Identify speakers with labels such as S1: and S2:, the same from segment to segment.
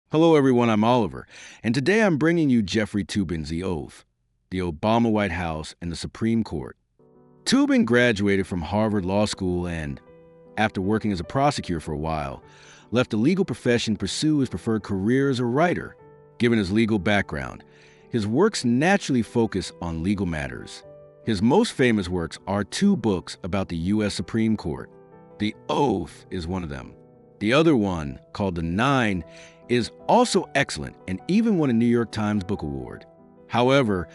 S1: Hello, everyone. I'm Oliver, and today I'm bringing you Jeffrey Toobin's The Oath, the Obama White House, and the Supreme Court. Toobin graduated from Harvard Law School and, after working as a prosecutor for a while, left the legal profession to pursue his preferred career as a writer. Given his legal background, his works naturally focus on legal matters. His most famous works are two books about the U.S. Supreme Court. The Oath is one of them. The other one, called The Nine, is also excellent and even won a New York Times Book Award. However,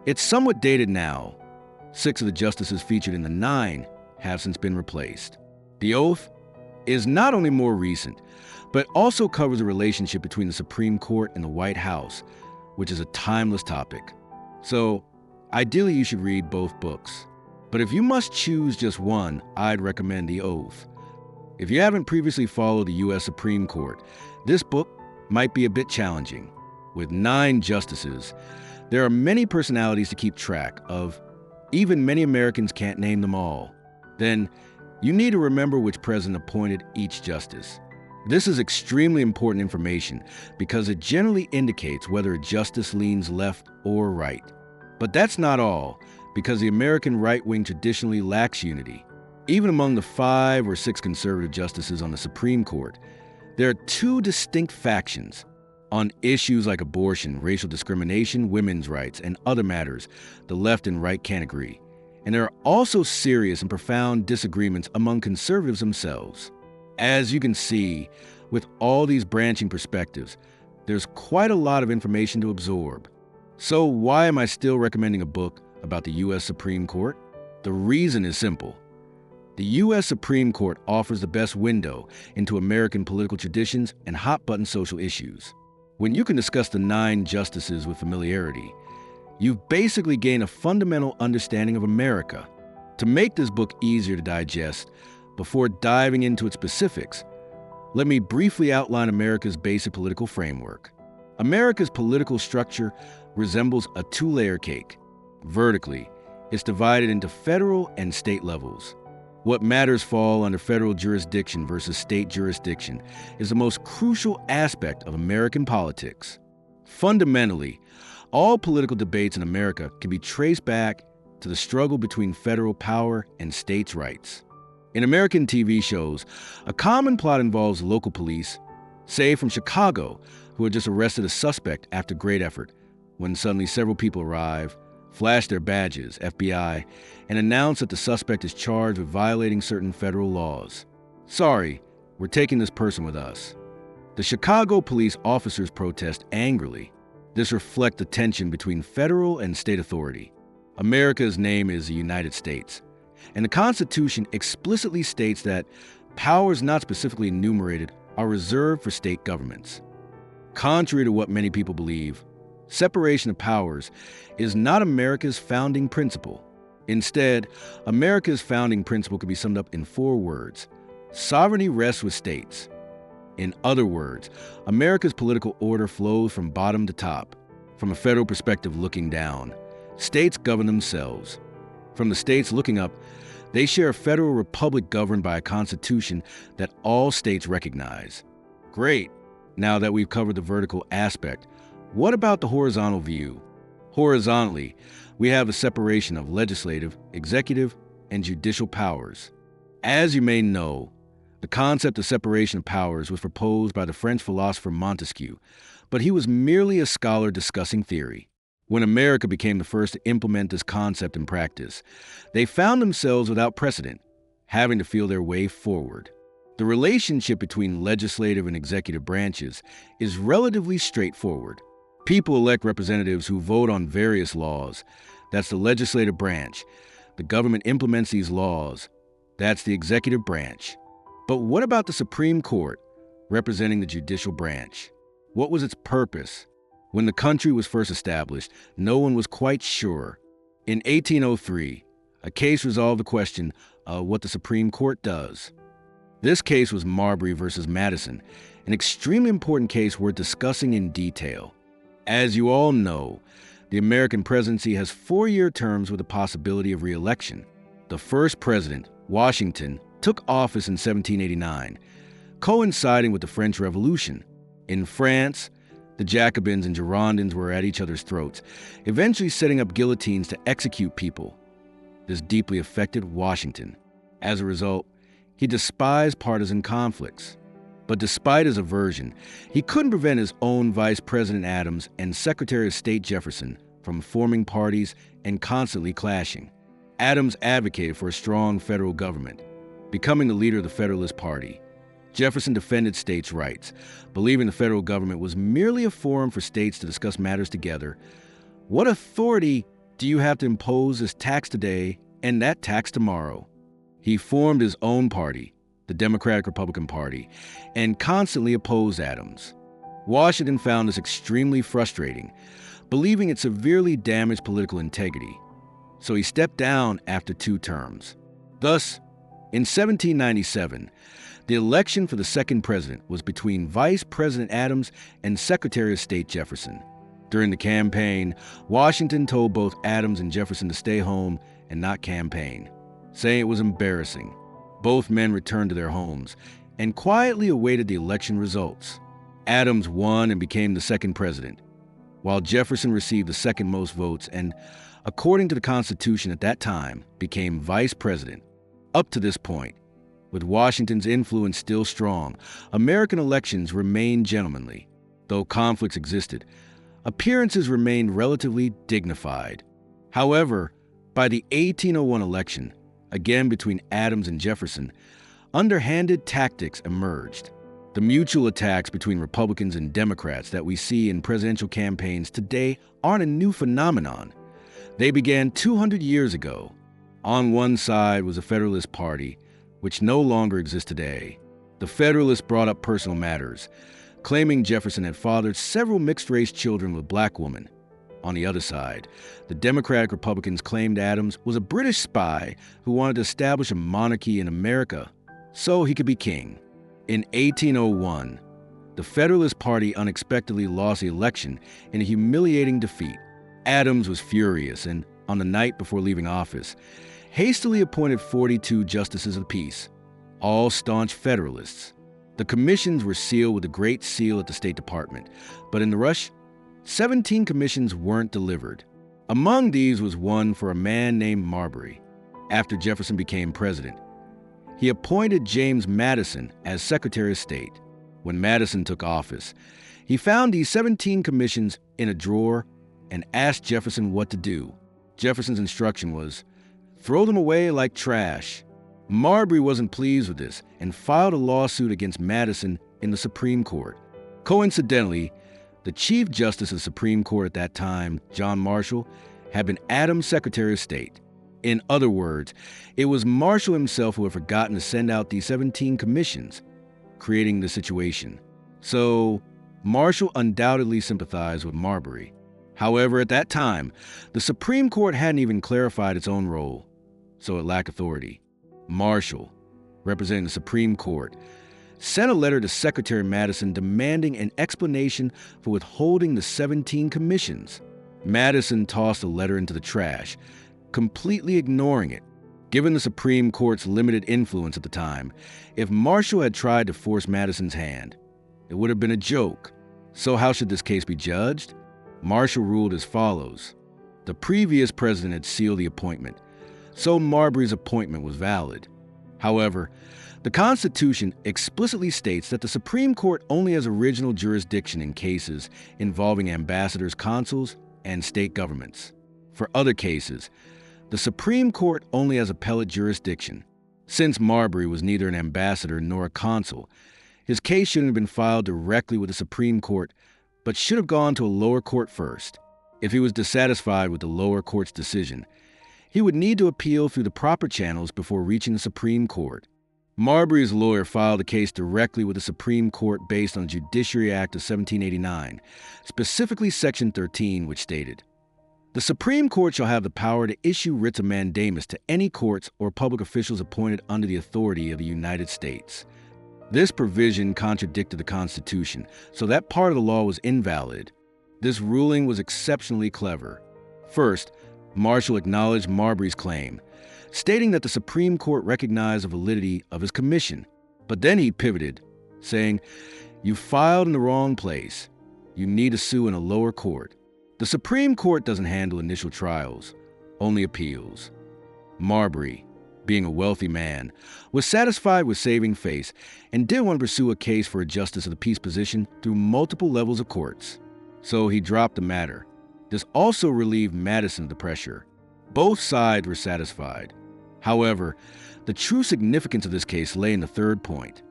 S1: it's somewhat dated now. 6 of the justices featured in The Nine have since been replaced. The Oath is not only more recent, but also covers a relationship between the Supreme Court and the White House, which is a timeless topic. So, ideally you should read both books. But if you must choose just one, I'd recommend The Oath. If you haven't previously followed the U.S. Supreme Court, this book might be a bit challenging. With 9 justices, there are many personalities to keep track of. Even many Americans can't name them all. Then, you need to remember which president appointed each justice. This is extremely important information because it generally indicates whether a justice leans left or right. But that's not all, because the American right wing traditionally lacks unity. Even among the 5 or 6 conservative justices on the Supreme Court, there are 2 distinct factions. On issues like abortion, racial discrimination, women's rights, and other matters, the left and right can't agree. And there are also serious and profound disagreements among conservatives themselves. As you can see, with all these branching perspectives, there's quite a lot of information to absorb. So why am I still recommending a book about the U.S. Supreme Court? The reason is simple. The U.S. Supreme Court offers the best window into American political traditions and hot-button social issues. When you can discuss the 9 justices with familiarity, you've basically gained a fundamental understanding of America. To make this book easier to digest, before diving into its specifics, let me briefly outline America's basic political framework. America's political structure resembles a 2-layer cake. Vertically, it's divided into federal and state levels. What matters fall under federal jurisdiction versus state jurisdiction is the most crucial aspect of American politics. Fundamentally, all political debates in America can be traced back to the struggle between federal power and states' rights. In American TV shows, a common plot involves local police, say from Chicago, who had just arrested a suspect after great effort, when suddenly several people arrive, flash their badges, FBI, and announce that the suspect is charged with violating certain federal laws. Sorry, we're taking this person with us. The Chicago police officers protest angrily. This reflects the tension between federal and state authority. America's name is the United States, and the Constitution explicitly states that powers not specifically enumerated are reserved for state governments. Contrary to what many people believe, separation of powers is not America's founding principle. Instead, America's founding principle can be summed up in 4 words. Sovereignty rests with states. In other words, America's political order flows from bottom to top. From a federal perspective looking down, states govern themselves. From the states looking up, they share a federal republic governed by a constitution that all states recognize. Great! Now that we've covered the vertical aspect, what about the horizontal view? Horizontally, we have a separation of legislative, executive, and judicial powers. As you may know, the concept of separation of powers was proposed by the French philosopher Montesquieu, but he was merely a scholar discussing theory. When America became the first to implement this concept in practice, they found themselves without precedent, having to feel their way forward. The relationship between legislative and executive branches is relatively straightforward. People elect representatives who vote on various laws. That's the legislative branch. The government implements these laws. That's the executive branch. But what about the Supreme Court, representing the judicial branch? What was its purpose? When the country was first established, no one was quite sure. In 1803, a case resolved the question of what the Supreme Court does. This case was Marbury versus Madison, an extremely important case worth discussing in detail. As you all know, the American presidency has 4-year terms with the possibility of re-election. The first president, Washington, took office in 1789, coinciding with the French Revolution. In France, the Jacobins and Girondins were at each other's throats, eventually setting up guillotines to execute people. This deeply affected Washington. As a result, he despised partisan conflicts. But despite his aversion, he couldn't prevent his own Vice President Adams and Secretary of State Jefferson from forming parties and constantly clashing. Adams advocated for a strong federal government, becoming the leader of the Federalist Party. Jefferson defended states' rights, believing the federal government was merely a forum for states to discuss matters together. What authority do you have to impose this tax today and that tax tomorrow? He formed his own party, the Democratic-Republican Party, and constantly opposed Adams. Washington found this extremely frustrating, believing it severely damaged political integrity. So he stepped down after 2 terms. Thus, in 1797, the election for the second president was between Vice President Adams and Secretary of State Jefferson. During the campaign, Washington told both Adams and Jefferson to stay home and not campaign, saying it was embarrassing. Both men returned to their homes and quietly awaited the election results. Adams won and became the second president, while Jefferson received the second most votes and, according to the Constitution at that time, became vice president. Up to this point, with Washington's influence still strong, American elections remained gentlemanly. Though conflicts existed, appearances remained relatively dignified. However, by the 1801 election, again between Adams and Jefferson, underhanded tactics emerged. The mutual attacks between Republicans and Democrats that we see in presidential campaigns today aren't a new phenomenon. They began 200 years ago. On one side was the Federalist Party, which no longer exists today. The Federalists brought up personal matters, claiming Jefferson had fathered several mixed-race children with black women. On the other side, the Democratic Republicans claimed Adams was a British spy who wanted to establish a monarchy in America so he could be king. In 1801, the Federalist Party unexpectedly lost the election in a humiliating defeat. Adams was furious and, on the night before leaving office, hastily appointed 42 justices of the peace, all staunch Federalists. The commissions were sealed with the Great Seal at the State Department, but in the rush, 17 commissions weren't delivered. Among these was one for a man named Marbury. After Jefferson became president, he appointed James Madison as Secretary of State. When Madison took office, he found these 17 commissions in a drawer and asked Jefferson what to do. Jefferson's instruction was, throw them away like trash. Marbury wasn't pleased with this and filed a lawsuit against Madison in the Supreme Court. Coincidentally, the Chief Justice of the Supreme Court at that time, John Marshall, had been Adams' Secretary of State. In other words, it was Marshall himself who had forgotten to send out these 17 commissions, creating the situation. So, Marshall undoubtedly sympathized with Marbury. However, at that time, the Supreme Court hadn't even clarified its own role, so it lacked authority. Marshall, representing the Supreme Court, sent a letter to Secretary Madison demanding an explanation for withholding the 17 commissions. Madison tossed the letter into the trash, completely ignoring it. Given the Supreme Court's limited influence at the time, if Marshall had tried to force Madison's hand, it would have been a joke. So how should this case be judged? Marshall ruled as follows. The previous president had sealed the appointment, so Marbury's appointment was valid. However, the Constitution explicitly states that the Supreme Court only has original jurisdiction in cases involving ambassadors, consuls, and state governments. For other cases, the Supreme Court only has appellate jurisdiction. Since Marbury was neither an ambassador nor a consul, his case shouldn't have been filed directly with the Supreme Court, but should have gone to a lower court first. If he was dissatisfied with the lower court's decision, he would need to appeal through the proper channels before reaching the Supreme Court. Marbury's lawyer filed a case directly with the Supreme Court based on the Judiciary Act of 1789, specifically Section 13, which stated, "The Supreme Court shall have the power to issue writs of mandamus to any courts or public officials appointed under the authority of the United States." This provision contradicted the Constitution, so that part of the law was invalid. This ruling was exceptionally clever. First, Marshall acknowledged Marbury's claim, stating that the Supreme Court recognized the validity of his commission. But then he pivoted, saying, You filed in the wrong place. You need to sue in a lower court. The Supreme Court doesn't handle initial trials, only appeals. Marbury, being a wealthy man, was satisfied with saving face and didn't want to pursue a case for a justice of the peace position through multiple levels of courts. So he dropped the matter. This also relieved Madison of the pressure. Both sides were satisfied. However, the true significance of this case lay in the third point.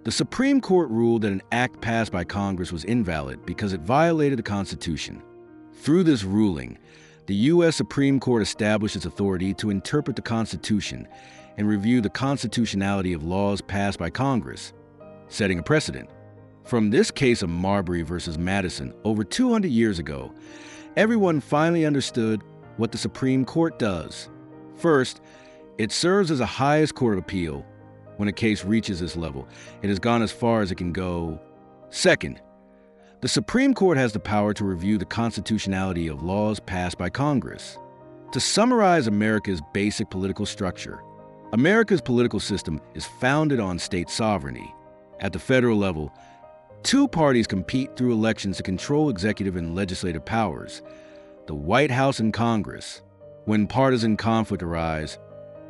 S1: The Supreme Court ruled that an act passed by Congress was invalid because it violated the Constitution. Through this ruling, the U.S. Supreme Court established its authority to interpret the Constitution and review the constitutionality of laws passed by Congress, setting a precedent. From this case of Marbury versus Madison over 200 years ago, everyone finally understood what the Supreme Court does. First, it serves as the highest court of appeal. When a case reaches this level, it has gone as far as it can go. Second, the Supreme Court has the power to review the constitutionality of laws passed by Congress. To summarize America's basic political structure, America's political system is founded on state sovereignty. At the federal level, two parties compete through elections to control executive and legislative powers, the White House and Congress. When partisan conflict arises,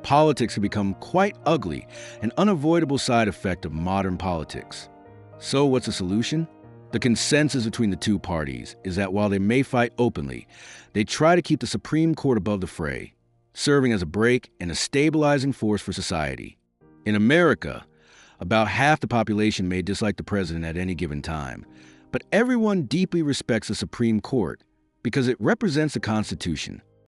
S1: politics can become quite ugly, an unavoidable side effect of modern politics. So what's the solution? The consensus between the two parties is that while they may fight openly, they try to keep the Supreme Court above the fray, serving as a brake and a stabilizing force for society. In America, about half the population may dislike the president at any given time, but everyone deeply respects the Supreme Court because it represents the Constitution.